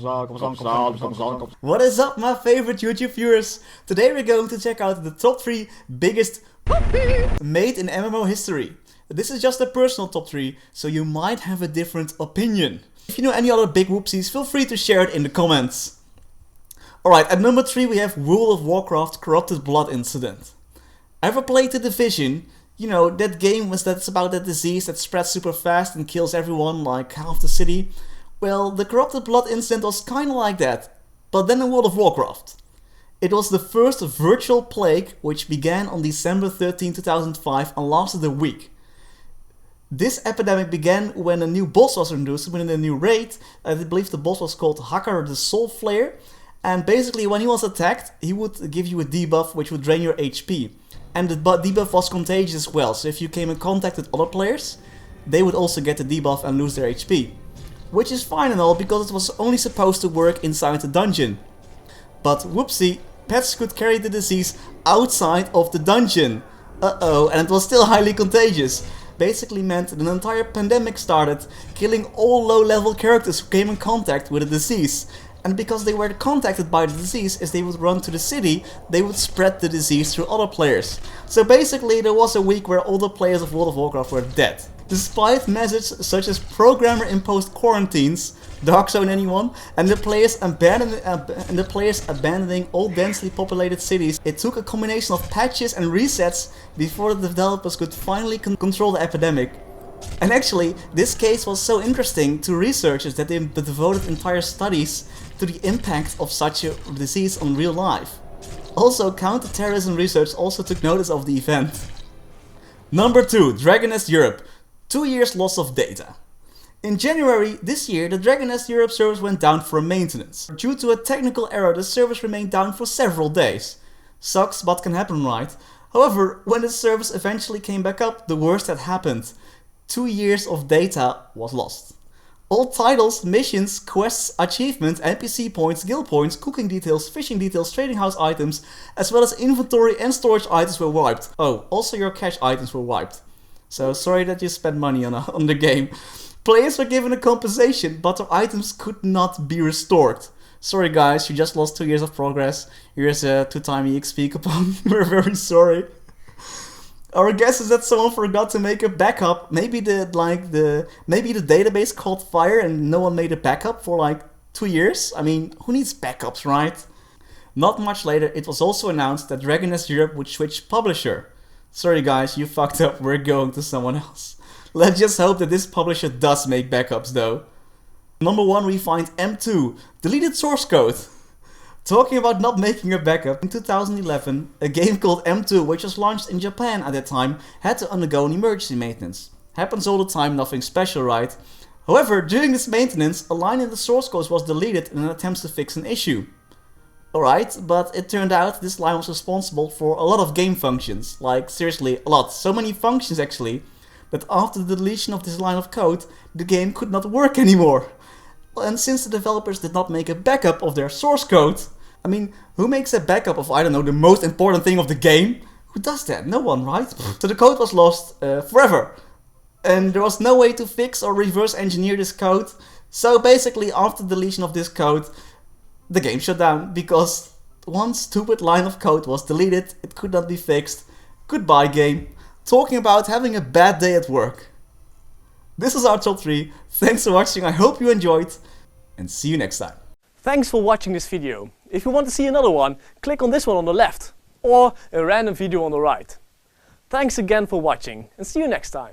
What is up, my favorite YouTube viewers? Today we're going to check out the top 3 biggest made in MMO history. This is just a personal top 3, so you might have a different opinion. If you know any other big whoopsies, feel free to share it in the comments. Alright, at number 3 we have World of Warcraft Corrupted Blood Incident. Ever played The Division? You know, that game that's about that disease that spreads super fast and kills everyone, like half the city. Well, the Corrupted Blood Incident was kinda like that, but then in World of Warcraft. It was the first virtual plague which began on December 13, 2005 and lasted a week. This epidemic began when a new boss was introduced within a new raid. I believe the boss was called Hakkar the Soul Flayer. And basically when he was attacked, he would give you a debuff which would drain your HP. And the debuff was contagious as well, so if you came in contact with other players, they would also get the debuff and lose their HP. Which is fine and all, because it was only supposed to work inside the dungeon. But whoopsie, pets could carry the disease outside of the dungeon. Uh-oh, and it was still highly contagious. Basically meant that an entire pandemic started, killing all low-level characters who came in contact with the disease. And because they were contacted by the disease, as they would run to the city, they would spread the disease through other players. So basically there was a week where all the players of World of Warcraft were dead. Despite measures such as programmer-imposed quarantines, Dark Zone anyone, and the players abandoning all densely populated cities, it took a combination of patches and resets before the developers could finally control the epidemic. And actually, this case was so interesting to researchers that they devoted entire studies to the impact of such a disease on real life. Also, counter-terrorism research also took notice of the event. Number 2, Dragonest Europe. 2 years loss of data. In January this year, the Dragonest Europe servers went down for maintenance. Due to a technical error, the servers remained down for several days. Sucks, but can happen, right? However, when the servers eventually came back up, the worst had happened. 2 years of data was lost. All titles, missions, quests, achievements, NPC points, guild points, cooking details, fishing details, trading house items, as well as inventory and storage items were wiped. Oh, also your cash items were wiped. So sorry that you spent money on the game. Players were given a compensation, but their items could not be restored. Sorry guys, you just lost 2 years of progress. Here's a 2-time EXP coupon. We're very sorry. Our guess is that someone forgot to make a backup. Maybe the database caught fire and no one made a backup for like 2 years. I mean, who needs backups, right? Not much later, it was also announced that Dragonest Europe would switch publisher. Sorry guys, you fucked up. We're going to someone else. Let's just hope that this publisher does make backups though. Number 1, we find M2, deleted source code. Talking about not making a backup, in 2011, a game called M2, which was launched in Japan at that time, had to undergo an emergency maintenance. Happens all the time, nothing special, right? However, during this maintenance, a line in the source code was deleted in an attempt to fix an issue. Alright, but it turned out this line was responsible for a lot of game functions. Like, seriously, a lot. So many functions actually, that after the deletion of this line of code, the game could not work anymore. And since the developers did not make a backup of their source code, I mean, who makes a backup of, I don't know, the most important thing of the game? Who does that? No one, right? So the code was lost forever. And there was no way to fix or reverse engineer this code. So basically, after the deletion of this code, the game shut down because one stupid line of code was deleted, it could not be fixed. Goodbye game. Talking about having a bad day at work. This is our top 3. Thanks for watching, I hope you enjoyed, and see you next time. Thanks for watching this video. If you want to see another one, click on this one on the left, or a random video on the right. Thanks again for watching, and see you next time.